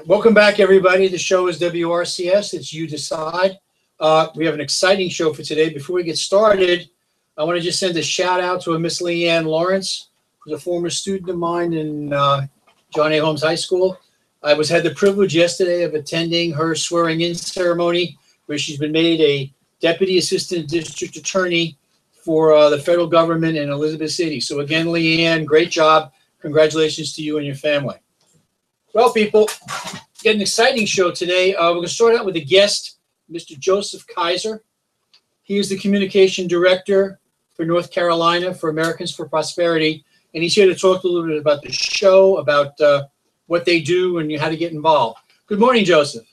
Welcome back, everybody. The show is WRCS. It's You Decide. We have an exciting show for today. Before we get started, I want to just send a shout out to a Miss Leanne Lawrence, who's a former student of mine in John A. Holmes High School. I had the privilege yesterday of attending her swearing-in ceremony, where she's been made a Deputy Assistant District Attorney for the federal government in Elizabeth City. So again, Leanne, great job. Congratulations to you and your family. Well, people, got an exciting show today. We're going to start out with a guest, Mr. Joseph Kyzer. He is the Communication Director for North Carolina for Americans for Prosperity, and he's here to talk a little bit about the show, about what they do, and how to get involved. Good morning, Joseph.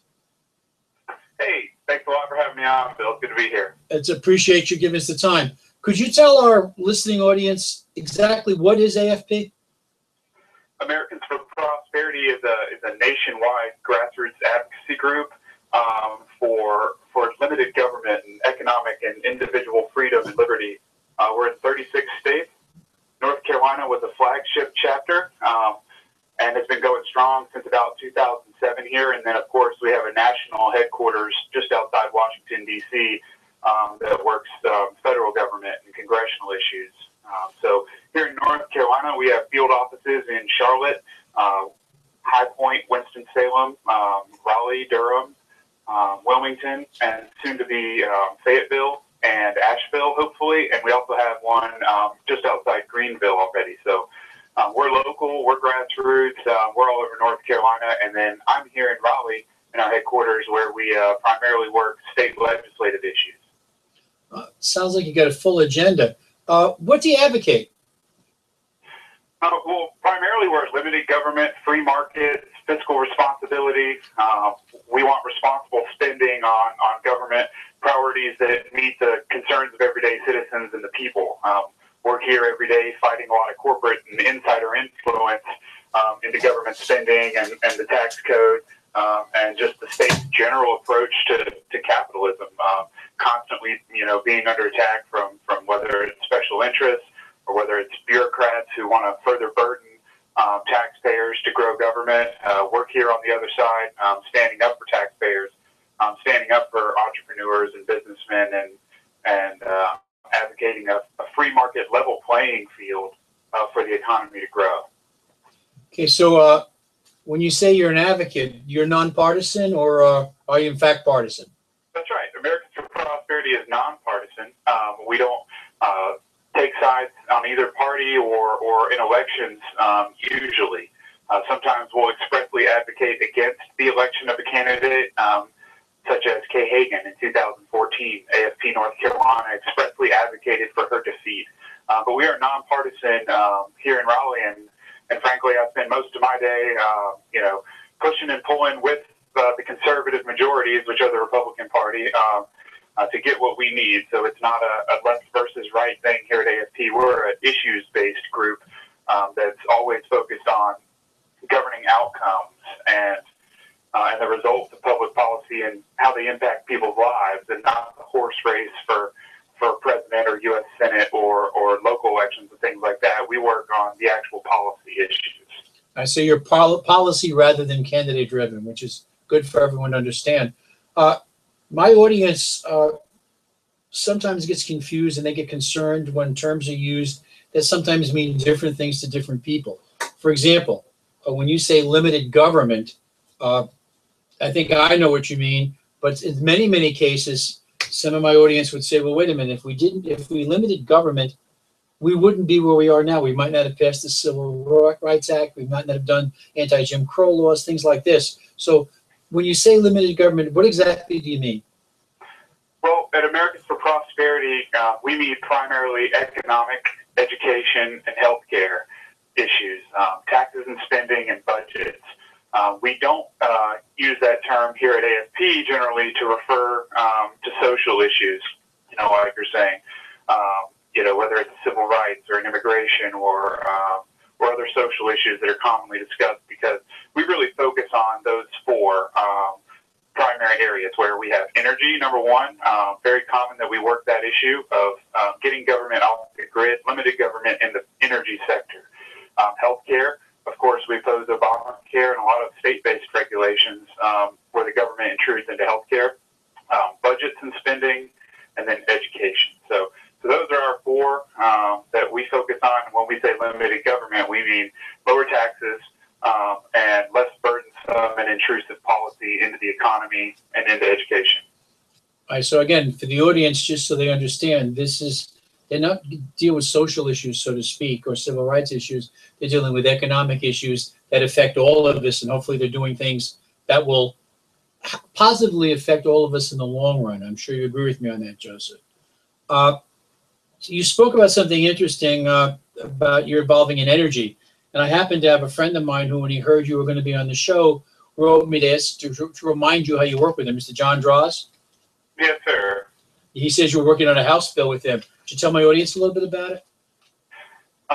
Hey, thanks a lot for having me on, Bill. Good to be here. It's appreciate you giving us the time. Could you tell our listening audience exactly what is AFP? Americans for Prosperity is a nationwide grassroots advocacy group for limited government and economic and individual freedom and liberty. We're in 36 states. North Carolina was a flagship chapter and has been going strong since about 2007 here. And then, of course, we have a national headquarters just outside Washington, D.C. That works federal government and congressional issues. So here in North Carolina, we have field offices in Charlotte, High Point, Winston-Salem, Raleigh, Durham, Wilmington, and soon to be Fayetteville and Asheville, hopefully. And we also have one just outside Greenville already. So we're local, we're grassroots, we're all over North Carolina. And then I'm here in Raleigh in our headquarters where we primarily work state legislative issues. Sounds like you got a full agenda. What do you advocate? Well, primarily we're limited government, free market, fiscal responsibility. We want responsible spending on government priorities that meet the concerns of everyday citizens and the people. We're here every day fighting a lot of corporate and insider influence into government spending and the tax code and just the state's general approach to capitalism. Constantly, being under attack from whether it's special interests or whether it's bureaucrats who want to further burden taxpayers to grow government. Work here on the other side, standing up for taxpayers, standing up for entrepreneurs and businessmen, and advocating a free market level playing field for the economy to grow. Okay, so when you say you're an advocate, you're nonpartisan, or are you in fact partisan? That's right. Americans for Prosperity is nonpartisan. We don't take sides on either party or in elections usually. Sometimes we'll expressly advocate against the election of a candidate, such as Kay Hagan in 2014. AFP North Carolina expressly advocated for her defeat. But we are nonpartisan here in Raleigh, and frankly, I spend most of my day, pushing and pulling with the conservative majorities, which are the Republican Party, to get what we need. So it's not a left versus right thing here at AFP. We're an issues-based group that's always focused on governing outcomes and the results of public policy and how they impact people's lives, and not the horse race for president or U.S. Senate or local elections and things like that. We work on the actual policy issues. I say you're policy rather than candidate-driven, which is good for everyone to understand. My audience sometimes gets confused and they get concerned when terms are used that sometimes mean different things to different people. For example, when you say limited government, I think I know what you mean, but in many, many cases, some of my audience would say, well, wait a minute, if we limited government, we wouldn't be where we are now. We might not have passed the Civil Rights Act. We might not have done anti-Jim Crow laws, things like this. So when you say limited government, what exactly do you mean? Well, at Americans for Prosperity, we mean primarily economic, education, and healthcare issues, taxes and spending and budgets. We don't use that term here at AFP generally to refer to social issues, like you're saying, whether it's civil rights or immigration or other social issues that are commonly discussed, because we really focus on those four primary areas where we have energy, number one, very common that we work that issue of getting government off the grid, limited government in the energy sector. Healthcare, of course, we oppose Obamacare and a lot of state-based regulations where the government intrudes into healthcare, budgets and spending, and then education. So those are our four that we focus on. And when we say limited government, we mean lower taxes and less burdensome and intrusive policy into the economy and into education. All right, so again, for the audience, just so they understand, they're not deal with social issues, so to speak, or civil rights issues. They're dealing with economic issues that affect all of us, and hopefully they're doing things that will positively affect all of us in the long run. I'm sure you agree with me on that, Joseph. You spoke about something interesting about your involving in energy, and I happen to have a friend of mine who, when he heard you were going to be on the show, wrote me this to remind you how you work with him, Mr. John Draws. Yes, sir. He says you were working on a House bill with him. Could you tell my audience a little bit about it?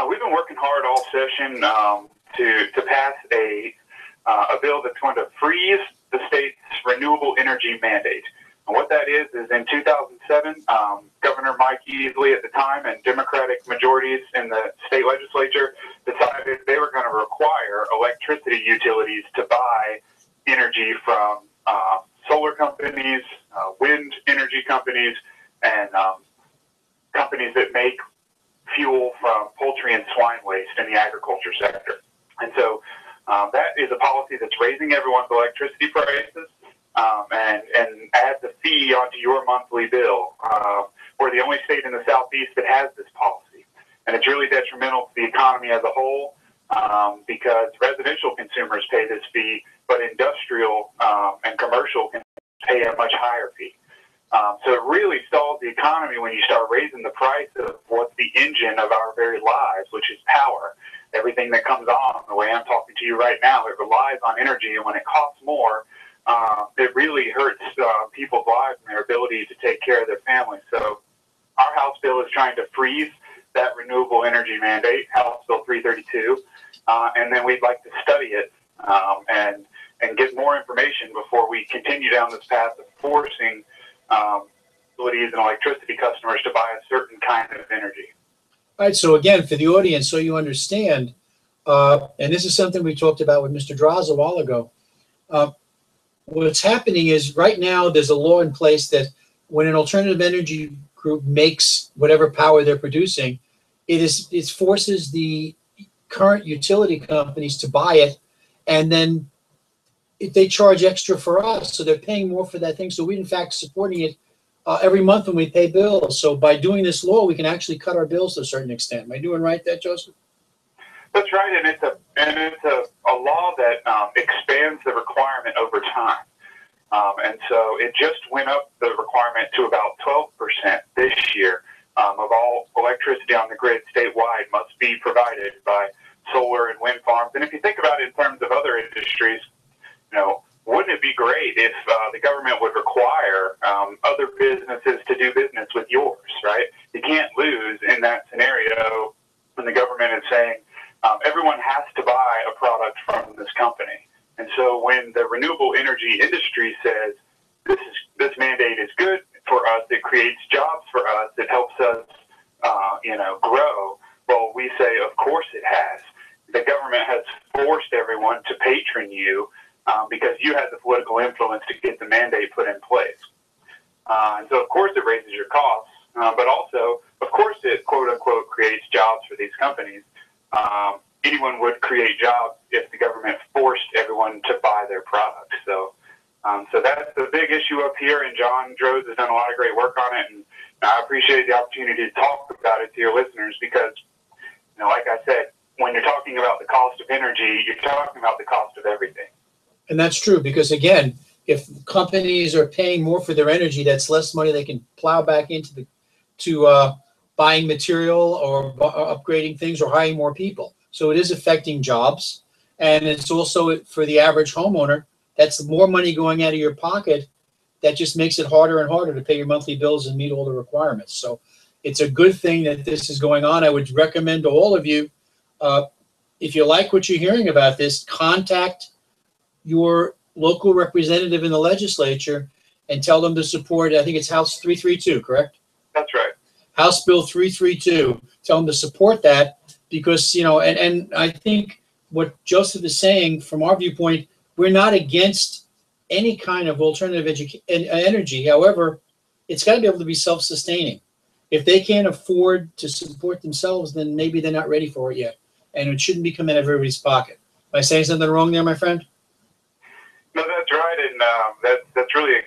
We've been working hard all session to pass a bill that's going to freeze the state's renewable energy mandate. And what that is in 2007, Governor Mike Easley at the time and Democratic majorities in the state legislature decided they were going to require electricity utilities to buy energy from solar companies, wind energy companies, and companies that make fuel from poultry and swine waste in the agriculture sector. And so that is a policy that's raising everyone's electricity prices and adds a fee onto your monthly bill. We're the only state in the Southeast that has this policy. And it's really detrimental to the economy as a whole because residential consumers pay this fee, but industrial and commercial can pay a much higher fee. So it really stalls the economy when you start raising the price of what's the engine of our very lives, which is power. Everything that comes on, the way I'm talking to you right now, it relies on energy, and when it costs more, it really hurts people's lives and their ability to take care of their families. So our House bill is trying to freeze that renewable energy mandate, House Bill 332, and then we'd like to study it and get more information before we continue down this path of forcing utilities and electricity customers to buy a certain kind of energy. All right, so again, for the audience, so you understand, and this is something we talked about with Mr. Draws a while ago, what's happening is right now there's a law in place that when an alternative energy group makes whatever power they're producing, it forces the current utility companies to buy it, and then they charge extra for us, so they're paying more for that thing. So we, in fact, supporting it every month when we pay bills. So by doing this law, we can actually cut our bills to a certain extent. Am I doing right there, Joseph? That's right, and it's a law that expands the requirement over time. And so it just went up the requirement to about 12% this year of all electricity on the grid statewide must be provided by solar and wind farms. And if you think about it in terms of other industries, wouldn't it be great if the government would require other businesses to do business with yours, right? You can't lose in that scenario when the government is saying everyone has to buy a product from this company. And so when the renewable energy industry says this mandate is good for us, it creates jobs for us, it helps us, grow, well, we say, of course it has. The government has forced everyone to patron you because you had the political influence to get the mandate put in place. And so, of course, it raises your costs, but also, of course, it, quote unquote, creates jobs for these companies. Anyone would create jobs if the government forced everyone to buy their products. So that's the big issue up here, and John Draws has done a lot of great work on it, and I appreciate the opportunity to talk about it to your listeners because, like I said, when you're talking about the cost of energy, you're talking about the cost of everything. And that's true because, again, if companies are paying more for their energy, that's less money they can plow back into buying material or upgrading things or hiring more people. So it is affecting jobs. And it's also for the average homeowner, that's more money going out of your pocket. That just makes it harder and harder to pay your monthly bills and meet all the requirements. So it's a good thing that this is going on. I would recommend to all of you, if you like what you're hearing about this, contact your local representative in the legislature and tell them to support, I think it's House 332, correct? That's right. House Bill 332. Tell them to support that because, and I think what Joseph is saying, from our viewpoint, we're not against any kind of alternative energy. However, it's got to be able to be self-sustaining. If they can't afford to support themselves, then maybe they're not ready for it yet. And it shouldn't be coming out of everybody's pocket. Am I saying something wrong there, my friend? No, that's right, and that's really a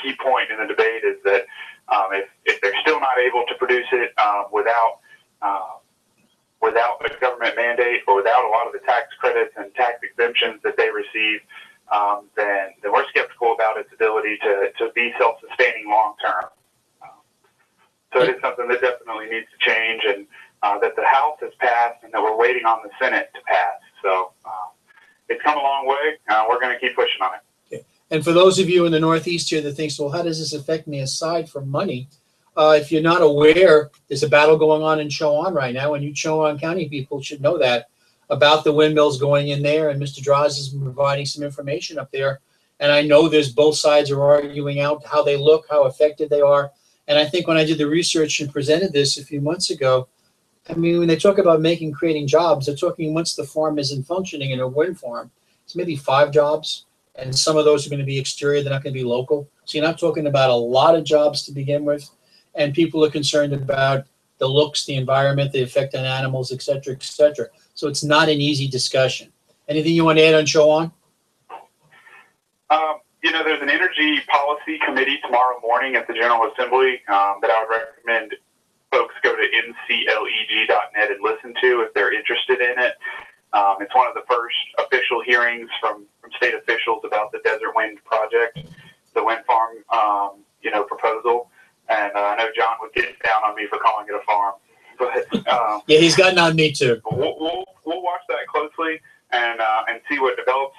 key point in the debate is that if they're still not able to produce it without a government mandate or without a lot of the tax credits and tax exemptions that they receive, then we're skeptical about its ability to be self-sustaining long term. So it is something that definitely needs to change, and that the House has passed, and that we're waiting on the Senate to pass. So it's come a long way. We're going to keep pushing on it. Okay. And for those of you in the Northeast here that thinks, well, how does this affect me aside from money? If you're not aware, there's a battle going on in Chowan right now, and you Chowan County people should know that, about the windmills going in there, and Mr. Droz has been providing some information up there. And I know there's both sides are arguing out how they look, how effective they are. And I think when I did the research and presented this a few months ago, I mean, when they talk about creating jobs, they're talking once the farm isn't functioning in a wind farm, it's maybe 5 jobs. And some of those are going to be exterior, they're not going to be local. So you're not talking about a lot of jobs to begin with. And people are concerned about the looks, the environment, the effect on animals, et cetera, et cetera. So it's not an easy discussion. Anything you want to add on Chowan? There's an energy policy committee tomorrow morning at the General Assembly that I would recommend folks go to ncleg.net and listen to if they're interested in it. It's one of the first official hearings from state officials about the Desert Wind project, the wind farm, proposal. And I know John would get down on me for calling it a farm. But yeah, he's gotten on me too. We'll watch that closely and see what develops.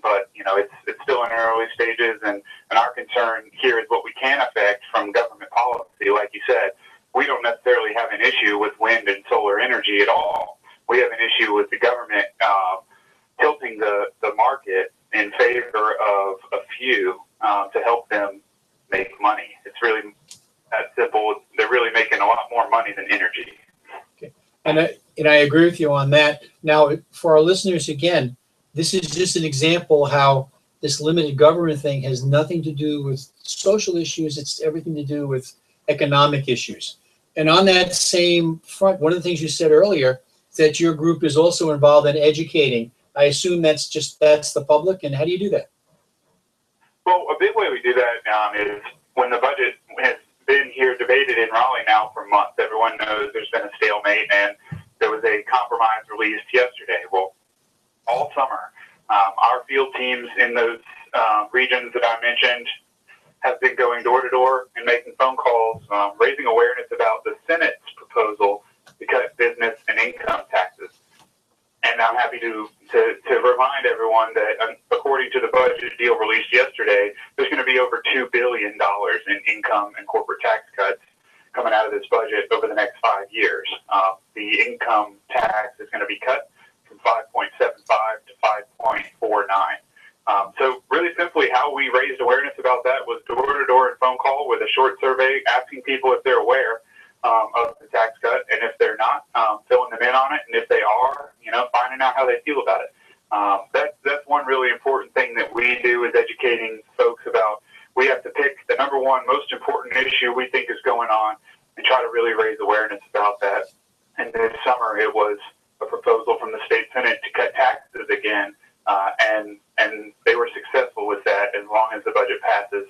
But it's still in early stages, and our concern here is what we can affect from government policy. Like you said, we don't necessarily have an issue with wind and solar energy at all. We have an issue with the government tilting the market in favor of a few to help them make money. It's really that simple. They're really making a lot more money than energy. Okay. And I agree with you on that. Now, for our listeners, again, this is just an example how this limited government thing has nothing to do with social issues. It's everything to do with economic issues. And on that same front, one of the things you said earlier is that your group is also involved in educating. I assume that's the public. And how do you do that? Well, a big way we do that is when the budget has been here debated in Raleigh now for months. Everyone knows there's been a stalemate, and there was a compromise released yesterday. Well, all summer, our field teams in those regions that I mentioned have been going door to door and making phone calls, raising awareness about the Senate's proposal to cut business and income taxes. And I'm happy to remind everyone that according to the budget deal released yesterday, there's going to be over $2 billion in income and corporate tax cuts coming out of this budget over the next 5 years. The income tax is going to be cut from 5.75 to 5.49. So really simply how we raised awareness about that was door-to-door and phone call with a short survey asking people if they're aware of the tax cut, and if they're not, filling them in on it, and if they are, finding out how they feel about it. That's one really important thing that we do is educating folks about. We have to pick the number one most important issue we think is going on and try to really raise awareness about that. And this summer it was a proposal from the state Senate to cut taxes again, and they were successful with that as long as the budget passes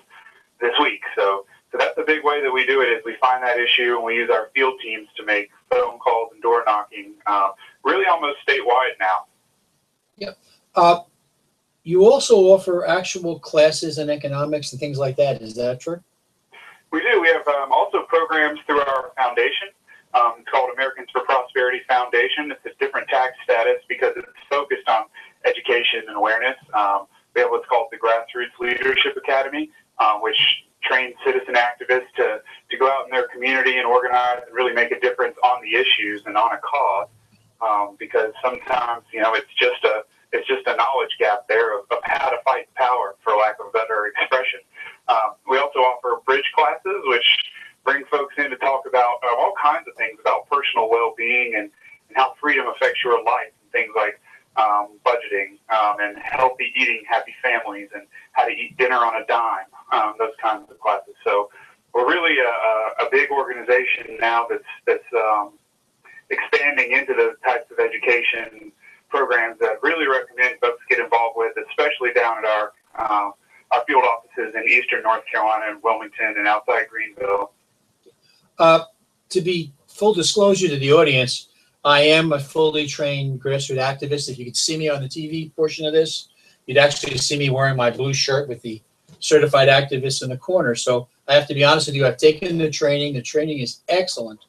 this week. So that's the big way that we do it is we find that issue and we use our field teams to make phone calls and door knocking, really almost statewide now. Yep. You also offer actual classes in economics and things like that. Is that true? We do. We have also programs through our foundation. It's called Americans for Prosperity Foundation. It's a different tax status because it's focused on education and awareness. We have what's called the Grassroots Leadership Academy, which train citizen activists to go out in their community and organize and really make a difference on the issues and on a cause. Because sometimes, it's just a knowledge gap there of how to fight power, for lack of a better expression. We also offer bridge classes, which bring folks in to talk about all kinds of things about personal well-being and and how freedom affects your life, and things like budgeting and healthy eating, happy families, and how to eat dinner on a dime, those kinds of classes. So we're really a big organization now that's expanding into those types of education programs that I really recommend folks get involved with, especially down at our field offices in eastern North Carolina and Wilmington and outside Greenville. To be full disclosure to the audience, I am a fully trained grassroots activist. If you could see me on the TV portion of this, you'd actually see me wearing my blue shirt with the certified activist in the corner. So I have to be honest with you, I've taken the training. The training is excellent.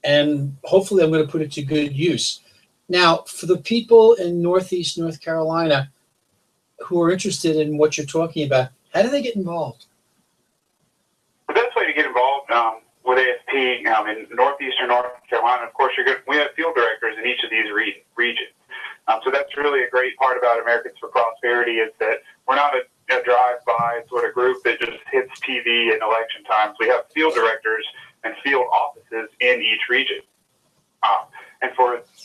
And hopefully I'm going to put it to good use. Now, for the people in Northeast North Carolina who are interested in what you're talking about, how do they get involved? The best way to get involved with AFP in Northeastern North Carolina, of course, we have field directors in each of these regions. So that's really a great part about Americans for Prosperity, is that we're not a drive-by sort of group that just hits TV in election times. We have field directors and field offices in each region. And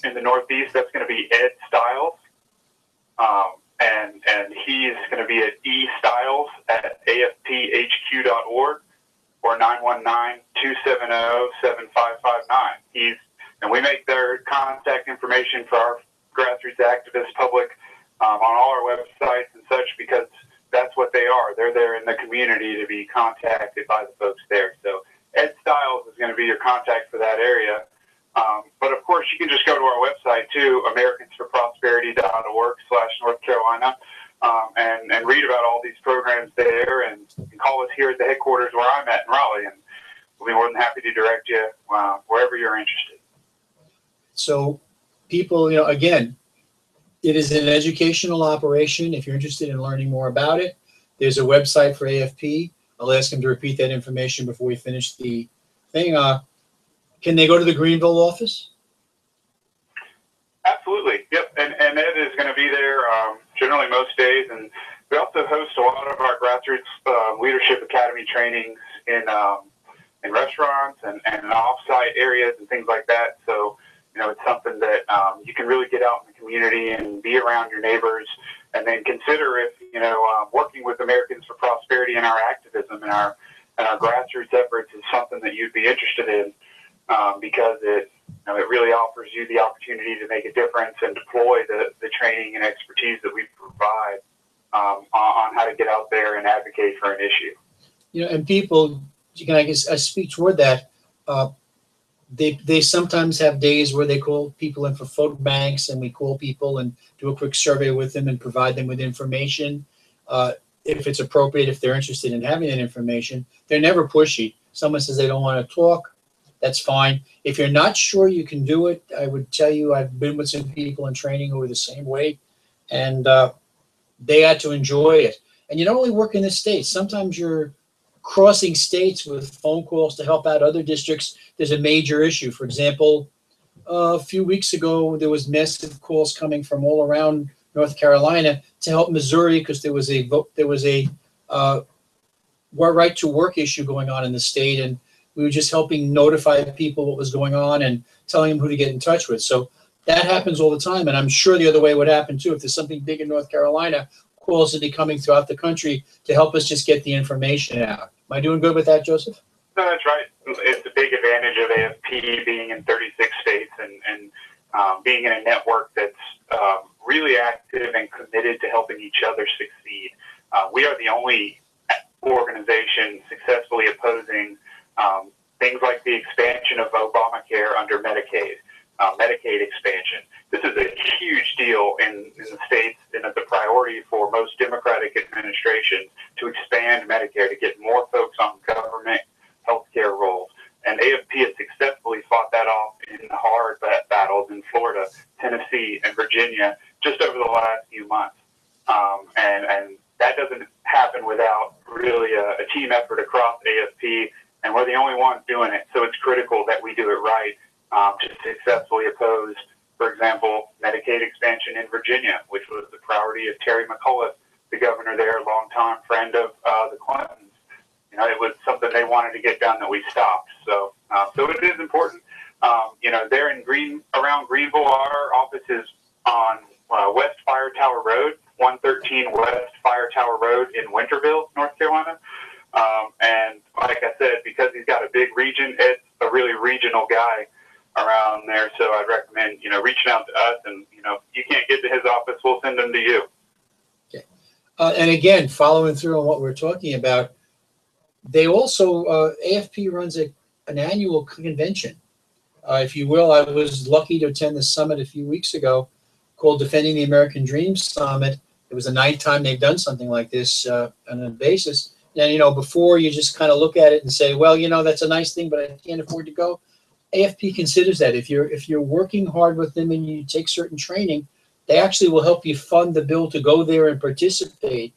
in the Northeast, that's going to be Ed Stiles, and he's going to be at estyles@afphq.org or 919-270-7559. And we make their contact information for our grassroots activists public on all our websites and such, because that's what they are. They're there in the community to be contacted by the folks there. So Ed Stiles is going to be your contact for that area. But of course, you can just go to our website too, americansforprosperity.org/North Carolina, and read about all these programs there, and call us here at the headquarters where I'm at in Raleigh, and we'll be more than happy to direct you wherever you're interested. So people, again, it is an educational operation. If you're interested in learning more about it, there's a website for AFP. I'll ask him to repeat that information before we finish the thing. Can they go to the Greenville office? Absolutely. Yep. And Ed is going to be there generally most days. And we also host a lot of our grassroots leadership academy trainings in restaurants and off-site areas and things like that. So, it's something that you can really get out in the community and be around your neighbors, and then consider if, working with Americans for Prosperity and our activism and our grassroots efforts is something that you'd be interested in, because it really offers you the opportunity to make a difference and deploy the training and expertise that we provide on how to get out there and advocate for an issue. And people, I speak toward that. They sometimes have days where they call people in for photo banks, and we call people and do a quick survey with them and provide them with information. If it's appropriate, if they're interested in having that information, they're never pushy. Someone says they don't want to talk, that's fine. If you're not sure you can do it, I would tell you I've been with some people in training who are the same way, and they had to enjoy it. And you don't only work in the States. Sometimes you're crossing states with phone calls to help out other districts. There's a major issue. For example, a few weeks ago, there was massive calls coming from all around North Carolina to help Missouri, because there was a right to work issue going on in the state, and we were just helping notify people what was going on and telling them who to get in touch with. So that happens all the time, and I'm sure the other way would happen too. If there's something big in North Carolina, calls would be coming throughout the country to help us just get the information out. Am I doing good with that, Joseph? No, that's right. It's a big advantage of AFP being in 36 states and being in a network that's really active and committed to helping each other succeed. We are the only organization successfully opposing things like the expansion of Obamacare under Medicaid, Medicaid expansion. This is a huge deal in the states, and it's a priority for most Democratic administrations to expand Medicare, to get more folks on government healthcare roles. And AFP has successfully fought that off in hard battles in Florida, Tennessee, and Virginia just over the last few months. And that doesn't happen without really a team effort across AFP, and we're the only ones doing it. So it's critical that we do it right to successfully oppose, for example, Medicaid expansion in Virginia, which was the priority of Terry McAuliffe, the governor there, a longtime friend of the Clintons. It was something they wanted to get done that we stopped. So it is important. They're around Greenville. Our office is on West Fire Tower Road, 113 West Fire Tower Road in Winterville, North Carolina. And like I said, because he's got a big region, it's a really regional guy around there. So I'd recommend, reaching out to us, and, if you can't get to his office, we'll send them to you. Okay. And again, following through on what we're talking about, they also, AFP runs an annual convention. If you will, I was lucky to attend the summit a few weeks ago called Defending the American Dream Summit. It was the 9th time they've done something like this on a basis. And, before you just kind of look at it and say, well, that's a nice thing, but I can't afford to go. AFP considers that. If you're working hard with them and you take certain training, they actually will help you fund the bill to go there and participate,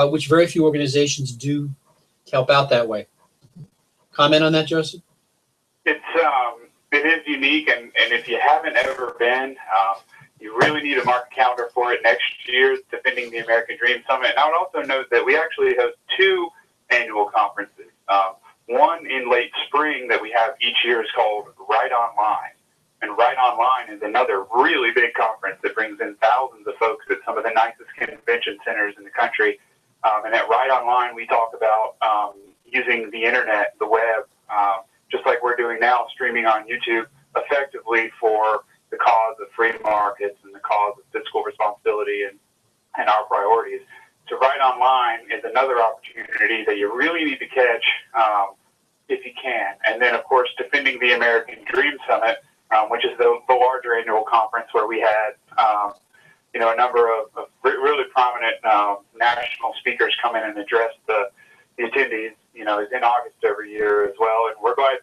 which very few organizations do help out that way. Comment on that, Joseph? It is unique, and if you haven't ever been, you really need to mark a calendar for it next year, Defending the American Dream Summit. And I would also note that we actually host 2 annual conferences. One in late spring that we have each year is called Right Online. And Right Online is another really big conference that brings in thousands of folks at some of the nicest convention centers in the country. And at Right Online, we talk about using the internet, the web, just like we're doing now, streaming on YouTube, effectively for the cause of free markets and the cause of fiscal responsibility and our priorities. So Right Online is another opportunity that you really need to catch if you can. And then, of course, Defending the American Dream Summit, which is the larger annual conference where we had, a number of really prominent national speakers come in and address the attendees, is in August every year as well. And we're glad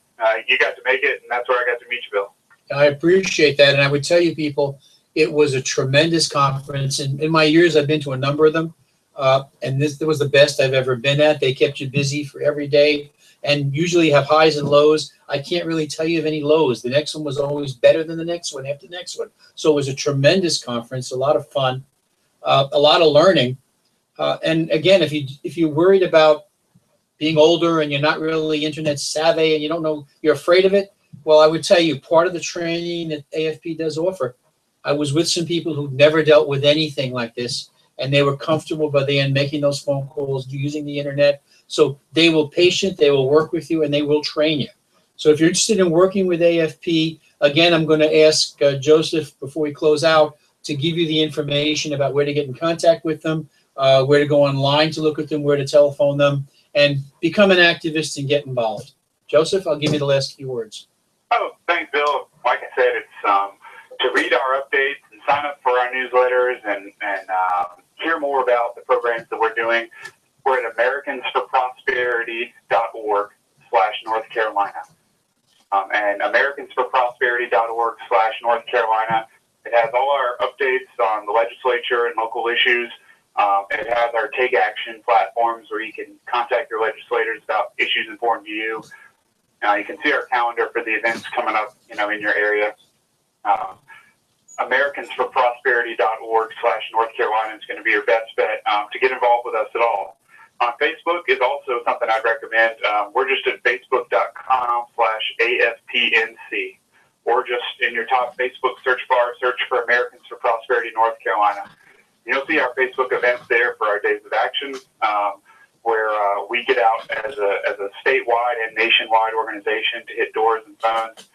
you got to make it, and that's where I got to meet you, Bill. I appreciate that. And I would tell you, people, it was a tremendous conference. And in my years, I've been to a number of them. And this was the best I've ever been at. They kept you busy for every day and usually have highs and lows. I can't really tell you of any lows. The next one was always better than the next one after the next one. So it was a tremendous conference, a lot of fun, a lot of learning. And again, if you're worried about being older and you're not really internet savvy and you don't know, you're afraid of it, well, I would tell you, part of the training that AFP does offer, I was with some people who've never dealt with anything like this, and they were comfortable by the end making those phone calls, using the internet. So they will they will work with you, and they will train you. So if you're interested in working with AFP, again, I'm going to ask Joseph, before we close out, to give you the information about where to get in contact with them, where to go online to look at them, where to telephone them, and become an activist and get involved. Joseph, I'll give you the last few words. Oh, thanks, Bill. Like I said, it's to read our updates and sign up for our newsletters and hear more about the programs that we're doing. We're at americansforprosperity.org/North Carolina. And americansforprosperity.org/North Carolina. It has all our updates on the legislature and local issues. It has our Take Action platforms where you can contact your legislators about issues important to you. You can see our calendar for the events coming up, in your area. americansforprosperity.org/North Carolina is going to be your best bet to get involved with us at all. Facebook is also something I'd recommend. We're just at facebook.com/AFPNC, or just in your top Facebook search bar, search for Americans for Prosperity North Carolina. You'll see our Facebook events there for our Days of Action, where we get out as a statewide and nationwide organization to hit doors and phones.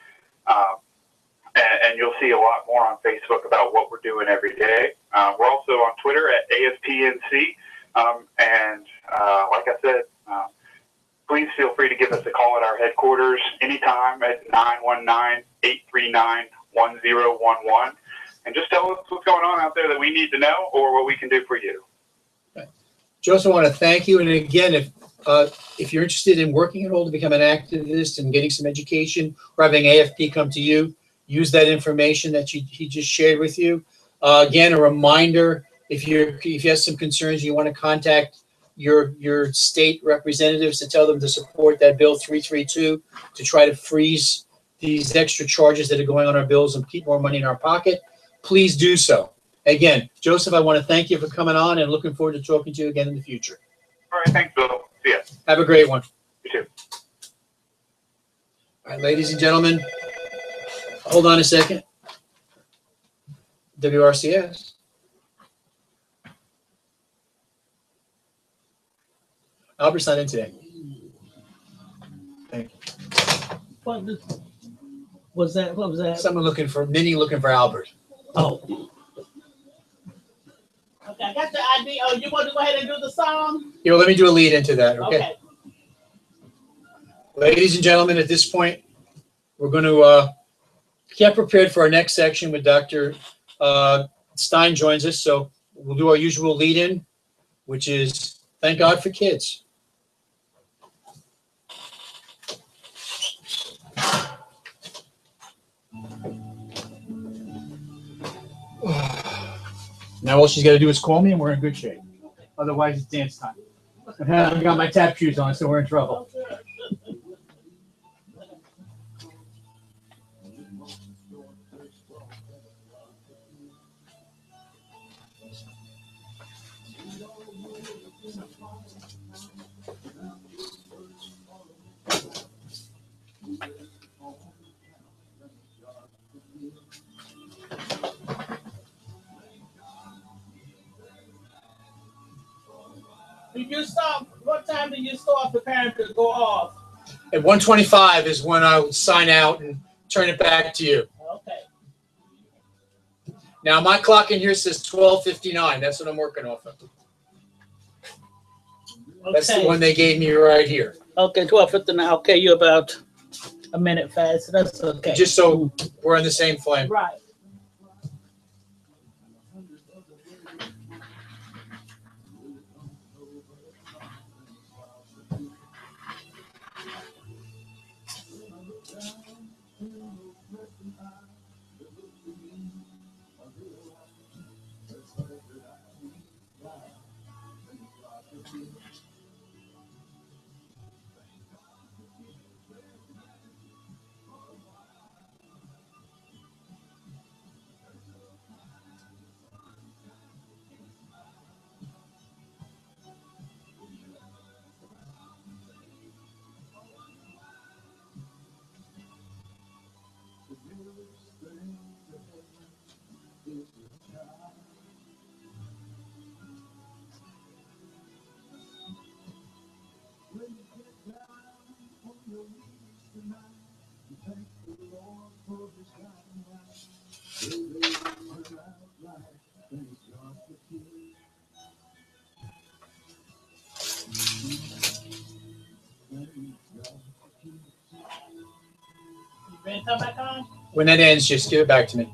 And you'll see a lot more on Facebook about what we're doing every day. We're also on Twitter at AFPNC. And like I said, please feel free to give us a call at our headquarters anytime at 919-839-1011. And just tell us what's going on out there that we need to know or what we can do for you. Okay. Joseph, I want to thank you. And again, if you're interested in working at all to become an activist and getting some education, or having AFP come to you, use that information that he just shared with you. Again, a reminder, if you have some concerns, you want to contact your state representatives to tell them to support that Bill 332 to try to freeze these extra charges that are going on our bills and keep more money in our pocket. Please do so. Again, Joseph, I want to thank you for coming on and looking forward to talking to you again in the future. All right, thanks, Bill. See ya. Have a great one. You too. All right, ladies and gentlemen, Hold on a second. WRCS. Albert's not in today. Thank you. What was that? What was that? Someone looking for Albert. Oh. Okay, I got the idea. Oh, you want to go ahead and do the song? Yeah, well, let me do a lead into that, okay? Okay. Ladies and gentlemen, at this point, we're going to get prepared for our next section with Dr. Stein joins us. So we'll do our usual lead-in, which is Thank God for Kids. Now all she's got to do is call me and we're in good shape. Otherwise, it's dance time. I haven't got my tap shoes on, so we're in trouble. What time do you start preparing to go off? At 1:25 is when I would sign out and turn it back to you. Okay. Now my clock in here says 12:59. That's what I'm working off of. That's the one they gave me right here. Okay, 12:59. Okay, you're about a minute fast. That's okay. Just so we're on the same flame. Right. Come back on? When that ends, just give it back to me.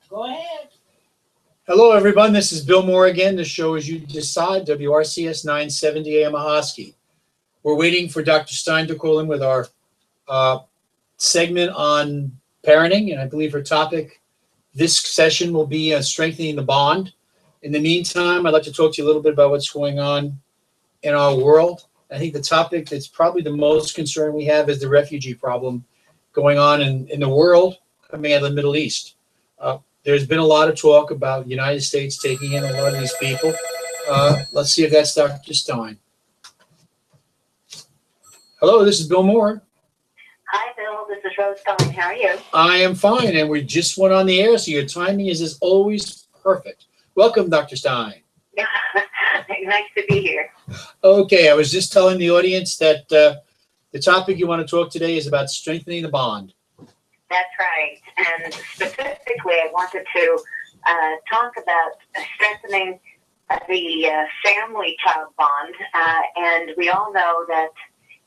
Go ahead. Hello, everyone. This is Bill Moore again. The show is You Decide, WRCS 970 AM Ahoskie. We're waiting for Dr. Stein to call in with our segment on parenting, and I believe her topic this session will be strengthening the bond. In the meantime, I'd like to talk to you a little bit about what's going on in our world. I think the topic that's probably the most concern we have is the refugee problem going on in the world coming out of the Middle East. There's been a lot of talk about the United States taking in a lot of these people. Let's see if that's Dr. Stein. Hello, this is Bill Moore. Hi, Bill. This is Rose Stein. How are you? I am fine, and we just went on the air, so your timing is as always perfect. Welcome, Dr. Stein. Nice to be here. Okay, I was just telling the audience that the topic you want to talk today is about strengthening the bond. That's right. And specifically, I wanted to talk about strengthening the family-child bond. And we all know that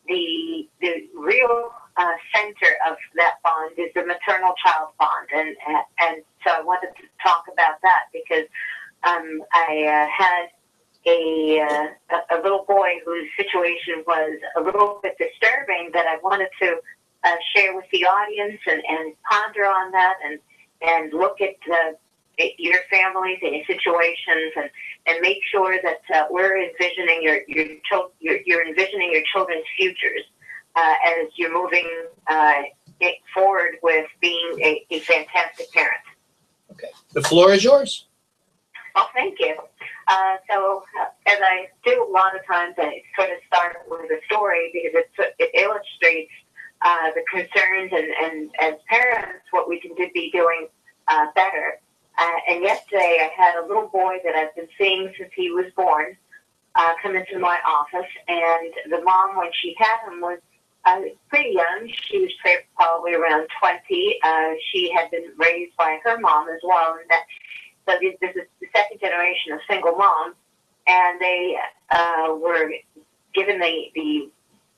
the real center of that bond is the maternal-child bond. And so I wanted to talk about that because I had a little boy whose situation was a little bit disturbing that I wanted to share with the audience and ponder on that and look at your families and your situations and make sure that we're envisioning you're envisioning your children's futures as you're moving forward with being a fantastic parent. Okay, the floor is yours. Well, thank you. So, as I do a lot of times, I sort of start with a story because it illustrates the concerns and as parents what we can be doing better. And yesterday I had a little boy that I've been seeing since he was born come into my office, and the mom, when she had him, was pretty young. She was probably around 20. She had been raised by her mom as well, and so this is the second generation of single moms, and they were given the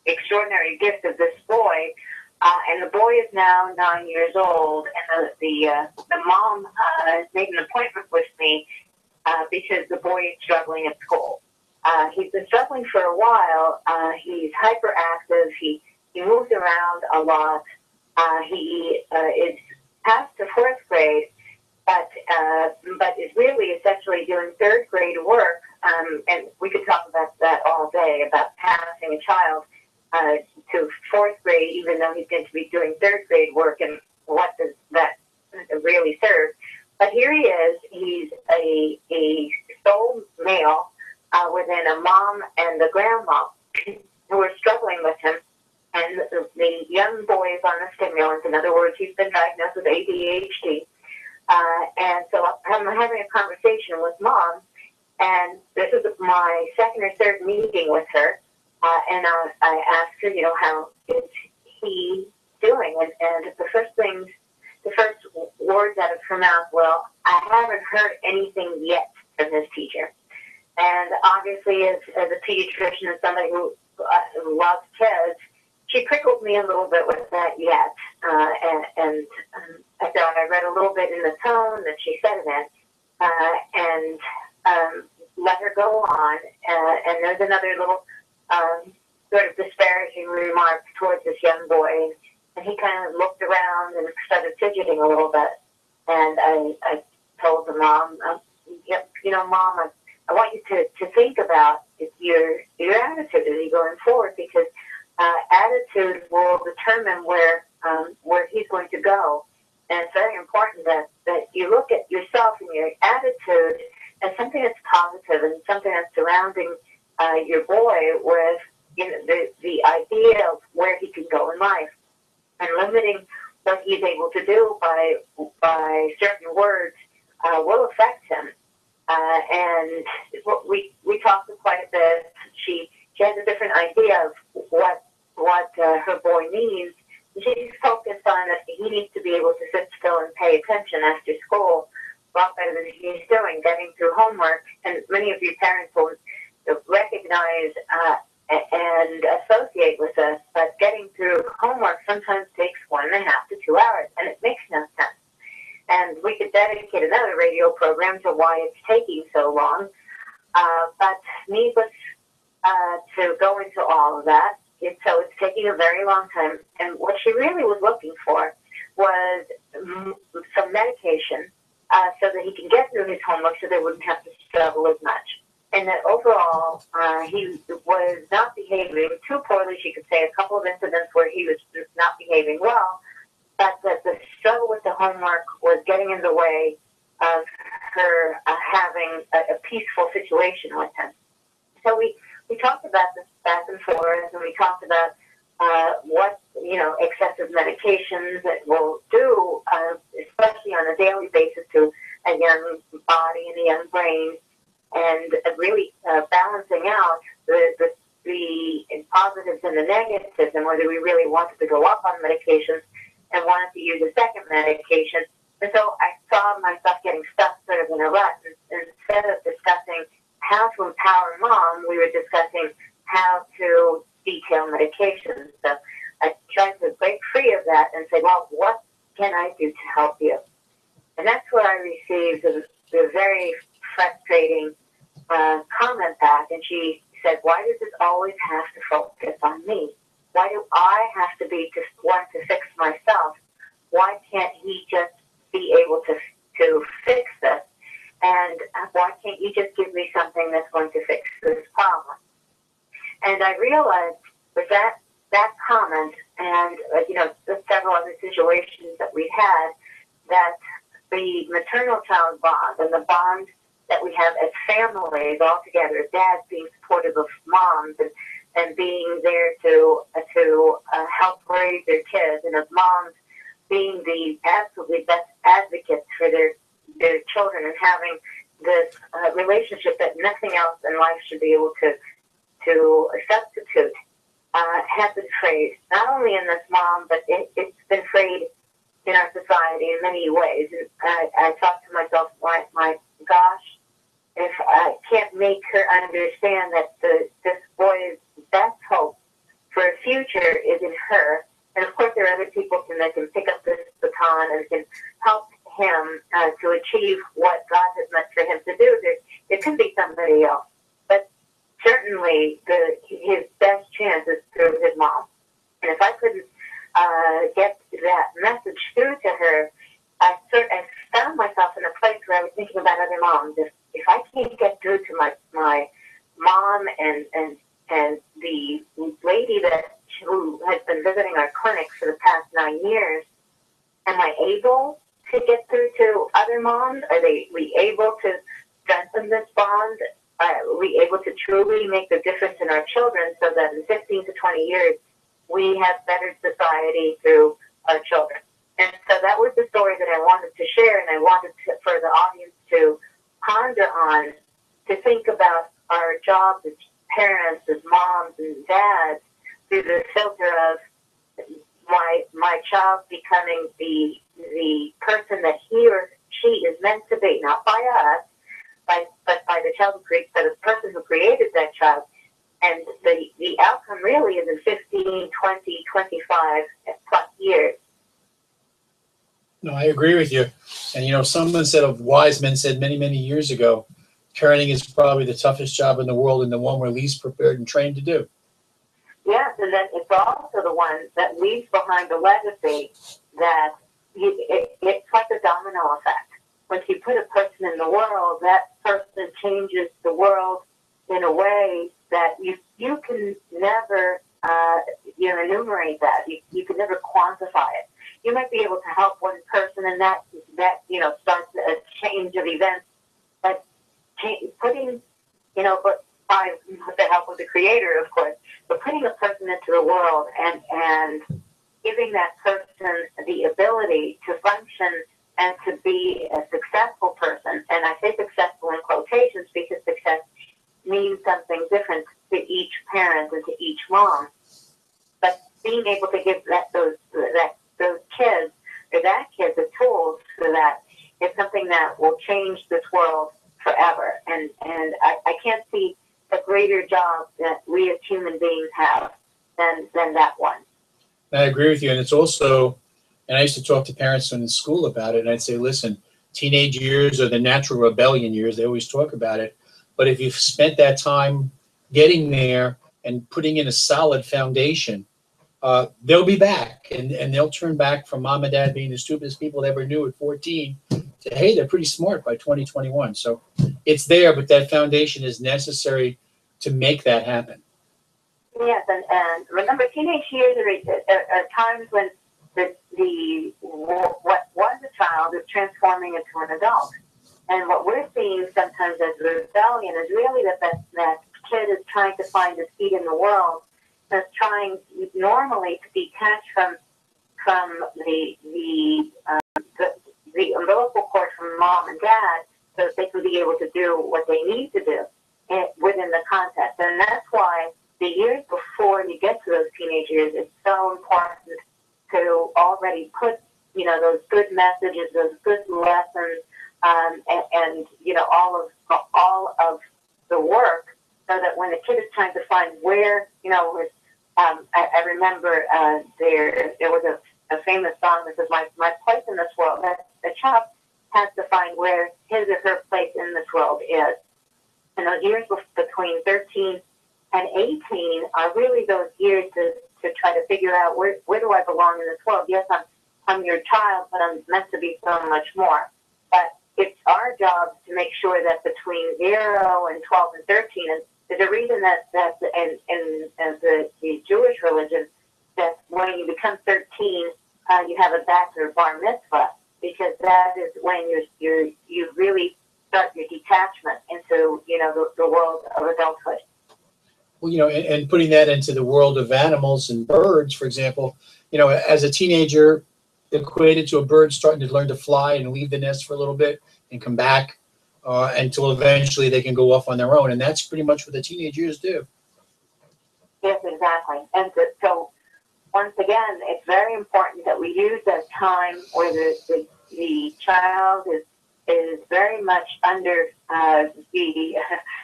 extraordinary gift of this boy, and the boy is now 9 years old, and the mom made an appointment with me because the boy is struggling at school. He's been struggling for a while. He's hyperactive. He moves around a lot. He is past the fourth grade, but is really essentially doing third grade work. And we could talk about that all day, about passing a child to fourth grade, even though he's going to be doing third grade work, and what does that really serve? But here he is. He's a sole male within a mom and a grandma who are struggling with him. And the young boy is on a stimulant. In other words, he's been diagnosed with ADHD. And so I'm having a conversation with mom, and this is my second or third meeting with her. And I asked her, how is he doing? And the first words out of her mouth, well, I haven't heard anything yet from his teacher. And obviously, as a pediatrician and somebody who loves kids, she prickled me a little bit with that yet. And I thought I read a little bit in the tone that she said it in, and let her go on. And there's another little sort of disparaging remark towards this young boy. And he kind of looked around and started fidgeting a little bit. And I told the mom, Mom, I want you to think about your attitude as you going forward, because attitude will determine where he's going to go. And it's very important that you look at yourself and your attitude as something that's positive and something that's surrounding your boy with the idea of where he can go in life, and limiting what he's able to do by certain words will affect him. And we talked quite a bit. She has a different idea of what her boy needs. She's focused on that he needs to be able to sit still and pay attention after school, a lot better than he's doing, getting through homework. And many of you parents will recognize and associate with us, but getting through homework sometimes takes 1.5 to 2 hours, and it makes no sense. And we could dedicate another radio program to why it's taking so long. But needless to go into all of that, so it's taking a very long time. And what she really was looking for was some medication so that he can get through his homework so they wouldn't have to struggle as much. And that overall, he was not behaving too poorly. She could say a couple of incidents where he was not behaving well, but that the struggle with the homework was getting in the way of her having a peaceful situation with him. So we talked about this back and forth, and we talked about what excessive medications that will do, especially on a daily basis, to a young body and a young brain, and really balancing out the positives and the negatives, and whether we really wanted to go up on medications and wanted to use a second medication. And so I saw myself getting stuck sort of in a rut. And instead of discussing how to empower mom, we were discussing how to detail medications. So I tried to break free of that and say, well, what can I do to help you? And that's where I received the very frustrating comment back. And she said, why does it always have to focus on me? Why do I have to want to fix myself? Why can't he just be able to fix this? And why can't you just give me something that's going to fix this problem? And I realized with that comment and the several other situations that we had, that the maternal child bond and the bond that we have as families all together, dads being supportive of moms and being there to help raise their kids, and of moms being the absolutely best advocates for their children, and having this relationship that nothing else in life should be able to substitute, has been frayed, not only in this mom, but it's been frayed in our society in many ways. And I thought to myself, my gosh, if I can't make her understand that this boy's best hope for a future is in her, and of course there are other people that can pick up this baton and can help him to achieve what God has meant for him to do. There could be somebody else, but certainly his best chance is through his mom. And if I couldn't get that message through to her, I found myself in a place where I was thinking about other moms. If I can't get through to my mom and the lady who has been visiting our clinic for the past 9 years, am I able to get through to other moms? Are we able to strengthen this bond? Are we able to truly make the difference in our children so that in 15 to 20 years we have better society through our children? And so that was the story that I wanted to share, and I wanted for the audience to ponder on, to think about our jobs as parents, as moms and dads, through the filter of my child becoming the person that he or she is meant to be, not by us, but by the child by the person who created that child. And the outcome really is in 15, 20, 25 plus years. No, I agree with you. And, someone wise men said many, many years ago, parenting is probably the toughest job in the world and the one we're least prepared and trained to do. Yes, and then it's also the one that leaves behind a legacy that it's like a domino effect. Once you put a person in the world, that person changes the world in a way that you can never enumerate that. You can never quantify it. You might be able to help one person, and that starts a change of events. But putting, but by the help of the Creator, of course, but putting a person into the world and giving that person the ability to function and to be a successful person. And I say successful in quotations because success means something different to each parent and to each mom. But being able to give those kids or that kid the tools for that is something that will change this world forever. And I can't see a greater job that we as human beings have than that one. I agree with you. And it's also, and I used to talk to parents in school about it, and I'd say, listen, teenage years are the natural rebellion years. They always talk about it. But if you've spent that time getting there and putting in a solid foundation, they'll be back, and they'll turn back from mom and dad being the stupidest people they ever knew at 14 to, hey, they're pretty smart by 2021. So it's there, but that foundation is necessary to make that happen. Yes, and remember, teenage years are times when what was a child is transforming into an adult. And what we're seeing sometimes as rebellion is really that kid is trying to find his feet in the world, that's trying normally to detach from the umbilical cord from mom and dad so that they can be able to do what they need to do within the context. And that's why the years before you get to those teenage years, it's so important to already put, those good messages, those good lessons, and all of the work, so that when the kid is trying to find where, I remember there was a famous song that says, my place in this world. That the child has to find where his or her place in this world is. And those years between 13 and 18 are really those years to try to figure out where do I belong in this world. Yes, I'm your child, but I'm meant to be so much more. But it's our job to make sure that between 0 and 12 and 13, and there's a reason that in the Jewish religion, that when you become 13, you have a bat or bar mitzvah, because that is when you really start your detachment into, the world of adulthood. Well, and putting that into the world of animals and birds, for example, as a teenager, equated to a bird starting to learn to fly and leave the nest for a little bit and come back until eventually they can go off on their own. And that's pretty much what the teenage years do. Yes, exactly. And so once again, it's very important that we use that time where the child is very much under the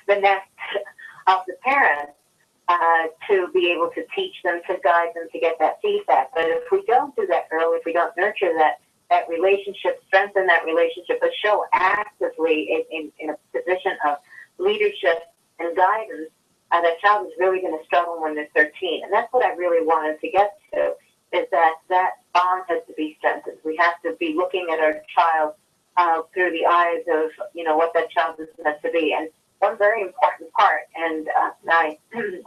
nest of the parents to be able to teach them, to guide them, to get that feedback. But if we don't do that early, if we don't nurture that relationship, strengthen that relationship, but show actively in a position of leadership and guidance, that child is really going to struggle when they're 13. And that's what I really wanted to get to, is that bond has to be strengthened. We have to be looking at our child through the eyes of, what that child is meant to be. And one very important part, and I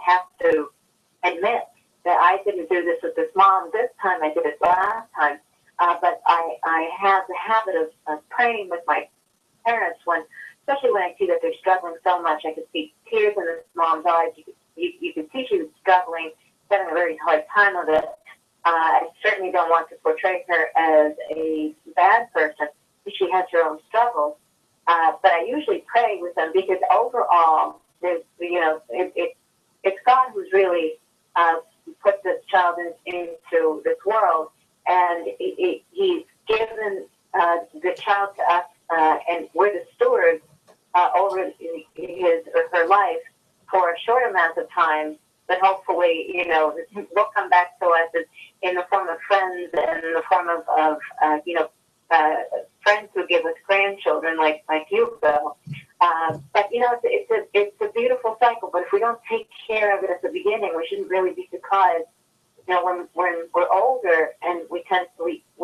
have to admit that I didn't do this with this mom this time, I did it last time, but I have the habit of praying with my parents especially when I see that they're struggling so much. I could see tears in this mom's eyes. You could see she was struggling, having a very hard time of it. I certainly don't want to portray her as a bad person. She has her own struggles. But I usually pray with them because overall, there's, it's God who's really put this child into this world, and He's given the child to us, and we're the stewards over his or her life for a short amount of time, but hopefully, will come back to us in the form of friends and in the form of friends who give us grandchildren like you will. But it's a beautiful cycle. But if we don't take care of it at the beginning, we shouldn't really be surprised. When we're older and we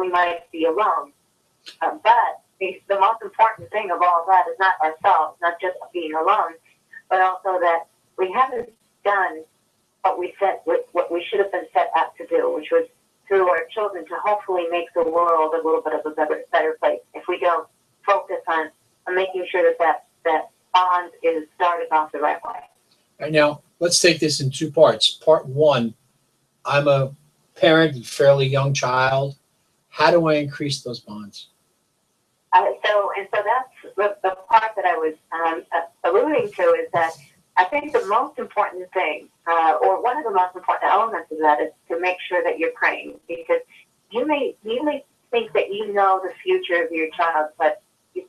might be alone. But the most important thing of all that is not ourselves, not just being alone, but also that we haven't done what we should have been set out to do, which was through our children to hopefully make the world a little bit of a better place. If we don't focus on making sure that bond is started off the right way. All right, now, let's take this in two parts. Part one, I'm a parent, a fairly young child. How do I increase those bonds? So that's the part that I was alluding to, is that I think the most important thing, or one of the most important elements of that, is to make sure that you're praying, because you may think that you know the future of your child, but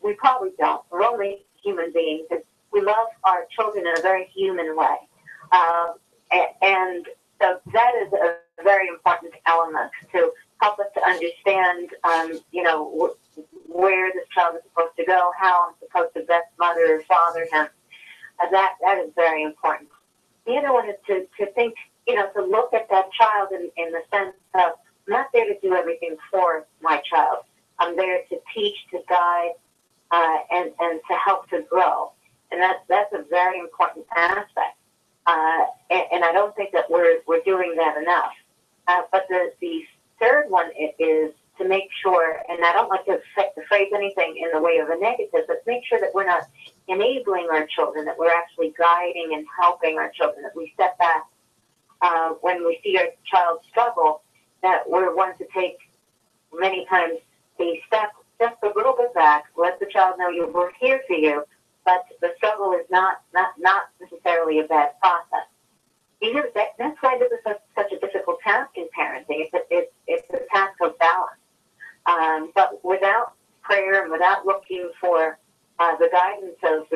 we probably don't. We're only human beings, and we love our children in a very human way. And so that is a very important element to help us to understand, where this child is supposed to go, how I'm supposed to best mother or father him. That is very important. The other one is to think, to look at that child in the sense of, I'm not there to do everything for my child. I'm there to teach, to guide, and to help to grow. And that's a very important aspect. And I don't think that we're doing that enough. But the third one is to make sure, and I don't like to phrase anything in the way of a negative, but make sure that we're not enabling our children, that we're actually guiding and helping our children, that we step back when we see our child struggle, that we're one to take many times a step just a little bit back, let the child know we're here for you, but the struggle is not necessarily a bad process. That's why this is such a difficult task in parenting. It's a task of balance. But without prayer and without looking for the guidance of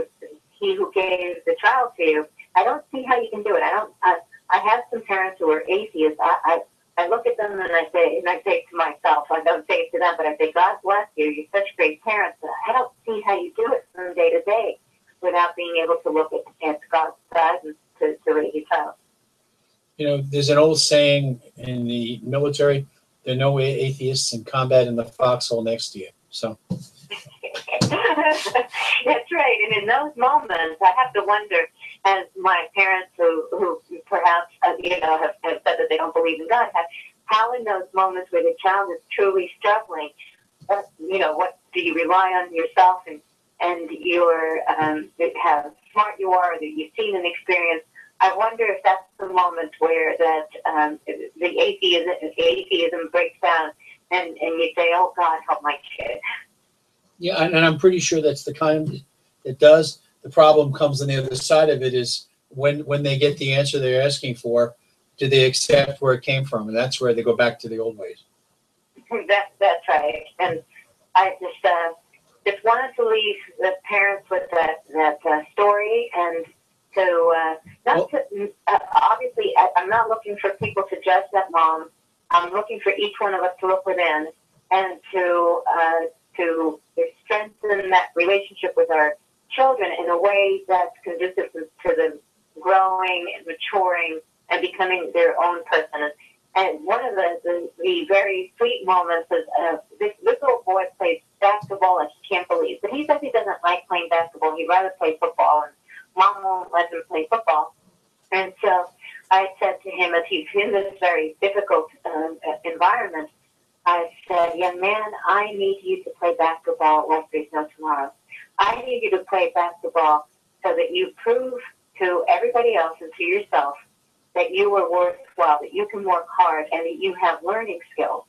He who gave the child to you, I don't see how you can do it. I have some parents who are atheists. I look at them and I say to myself, I don't say it to them, but I say, God bless you. You're such great parents. But I don't see how you do it from day to day without being able to look at God's guidance to raise your child. There's an old saying in the military, there are no atheists in combat in the foxhole next to you. So. That's right. And in those moments, I have to wonder, as my parents who perhaps, have said that they don't believe in God, how in those moments where the child is truly struggling, what do you rely on yourself and and you're how smart you are, that you've seen and experienced. I wonder if that's the moment where that the atheism breaks down, and you say, "Oh God, help my kid." Yeah, and I'm pretty sure that's the kind that does. The problem comes on the other side of it is when they get the answer they're asking for, do they accept where it came from? And that's where they go back to the old ways. That's right. And I just wanted to leave the parents with that story, and obviously I'm not looking for people to judge that mom. I'm looking for each one of us to look within and to strengthen that relationship with our children in a way that's conducive to them growing and maturing and becoming their own person. And one of the very sweet moments is this little boy plays basketball like he can't believe. But he says he doesn't like playing basketball. He'd rather play football, and Mom won't let him play football. And so I said to him, as he's in this very difficult environment, I said, "Young man, I need you to play basketball like there's no tomorrow. I need you to play basketball so that you prove to everybody else and to yourself that you are worthwhile, that you can work hard, and that you have learning skills.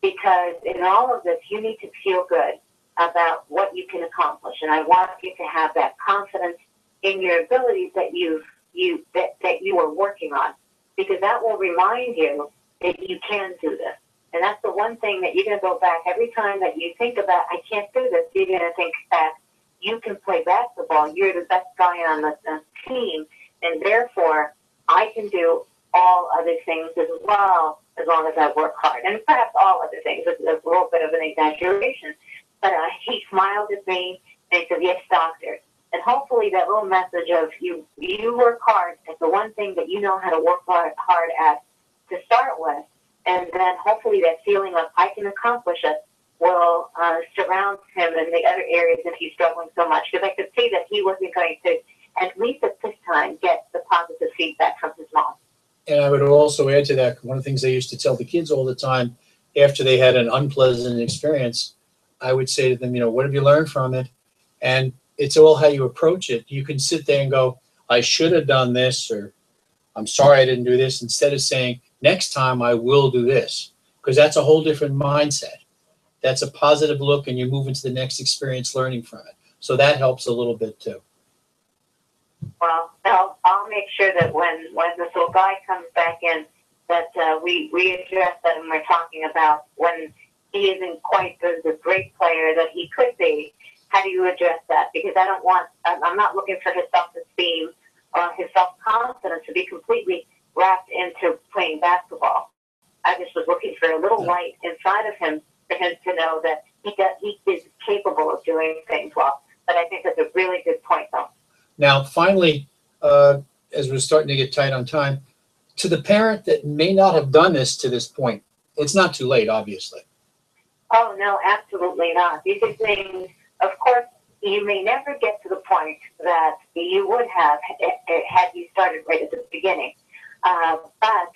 Because in all of this, you need to feel good about what you can accomplish. And I want you to have that confidence in your abilities that you are working on, because that will remind you that you can do this. And that's the one thing that you're going to go back every time that you think about, I can't do this, you're going to think back, you can play basketball. You're the best guy on the team, and therefore I can do all other things as well, as long as I work hard. And perhaps all other things. It's a little bit of an exaggeration. But he smiled at me and he said, "Yes, doctor." And hopefully that little message of you work hard at the one thing that you know how to work hard at to start with, and then hopefully that feeling of I can accomplish it will surround him in the other areas if he's struggling so much. Because I could see that he wasn't going to, at least at this time, get the positive feedback from his mom. And I would also add to that, one of the things I used to tell the kids all the time after they had an unpleasant experience, I would say to them, what have you learned from it? And it's all how you approach it. You can sit there and go, I should have done this, or I'm sorry I didn't do this, instead of saying, next time I will do this, because that's a whole different mindset. That's a positive look, and you move into the next experience learning from it. So that helps a little bit too. Well, I'll make sure that when this little guy comes back in, that we address that, and we're talking about when he isn't quite the great player that he could be. How do you address that? Because I'm not looking for his self-esteem or his self-confidence to be completely wrapped into playing basketball. I just was looking for a little light inside of him for him to know that he is capable of doing things well. But I think that's a really good point, though. Now, finally, as we're starting to get tight on time, to the parent that may not have done this to this point, it's not too late, obviously. Oh, no, absolutely not. These are things, of course, you may never get to the point that you would have had you started right at the beginning. But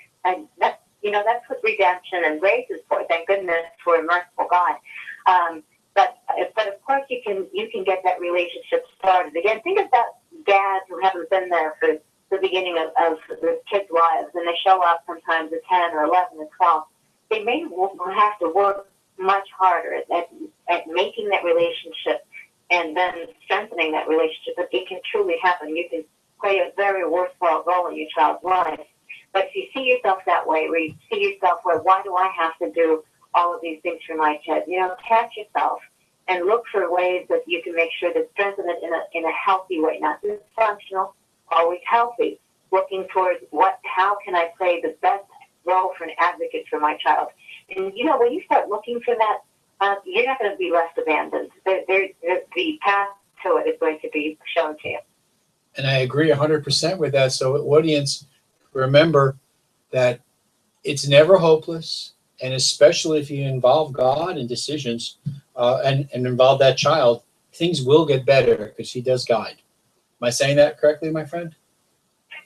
that's what redemption and grace is for. Thank goodness for a merciful God. But of course you can get that relationship started again. Think about dads who haven't been there for the beginning of the kids' lives, and they show up sometimes at 10 or 11 or 12. They may have to work much harder at making that relationship and then strengthening that relationship. But it can truly happen. You can play a very worthwhile role in your child's life. But if you see yourself that way, where you see yourself, why do I have to do all of these things for my kid? Catch yourself and look for ways that you can make sure to strengthen it in a healthy way, not dysfunctional, always healthy. Looking towards how can I play the best role for an advocate for my child? And when you start looking for that, you're not going to be left abandoned. The path to it is going to be shown to you. And I agree 100% with that. So, audience, remember that it's never hopeless, and especially if you involve God in decisions and involve that child, things will get better because He does guide. Am I saying that correctly, my friend?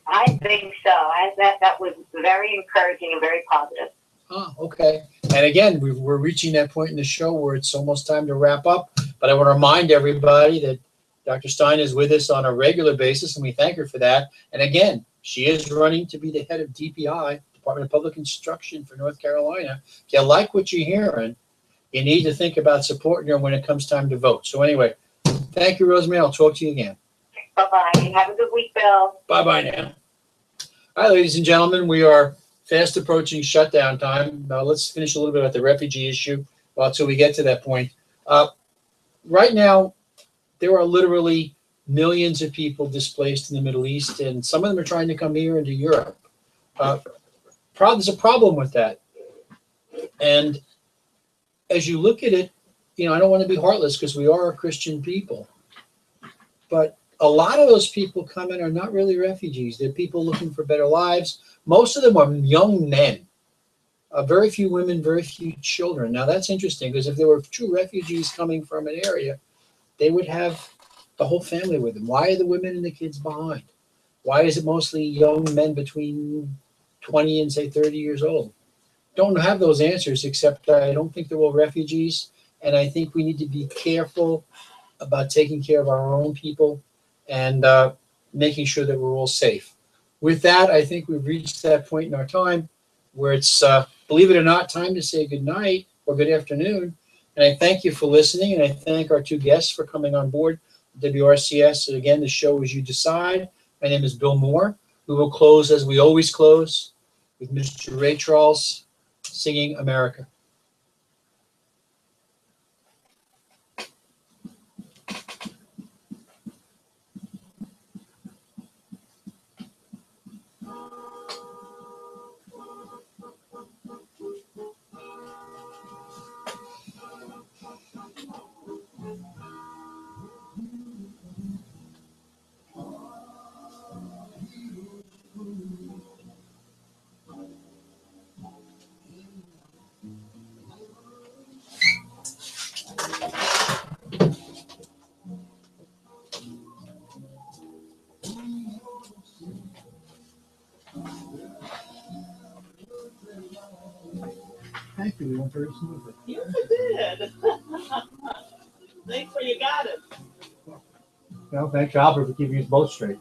I think so. That was very encouraging and very positive. Oh, okay. And again, we're reaching that point in the show where it's almost time to wrap up. But I want to remind everybody that Dr. Stein is with us on a regular basis, and we thank her for that. And again, she is running to be the head of DPI, Department of Public Instruction for North Carolina. If you like what you're hearing, you need to think about supporting her when it comes time to vote. So anyway, thank you, Rosemary. I'll talk to you again. Bye-bye. Have a good week, Bill. Bye-bye now. All right, ladies and gentlemen, we are fast approaching shutdown time. Now let's finish a little bit about the refugee issue until we get to that point. Right now, there are literally millions of people displaced in the Middle East, and some of them are trying to come here into Europe. There's a problem with that. And as you look at it, I don't want to be heartless because we are a Christian people. But a lot of those people coming are not really refugees. They're people looking for better lives. Most of them are young men. Very few women, very few children. Now that's interesting because if there were true refugees coming from an area, they would have the whole family with them. Why are the women and the kids behind? Why is it mostly young men between 20 and say 30 years old? Don't have those answers, except I don't think they're all refugees. And I think we need to be careful about taking care of our own people and making sure that we're all safe. With that, I think we've reached that point in our time where it's, believe it or not, time to say good night or good afternoon. And I thank you for listening, and I thank our two guests for coming on board WRCS. And again, the show is You Decide. My name is Bill Moore. We will close as we always close with Mr. Ray Charles singing America. Thank you. We went very smoothly. You did. Thanks for you got it. Well, thanks, Albert, for keeping us both straight.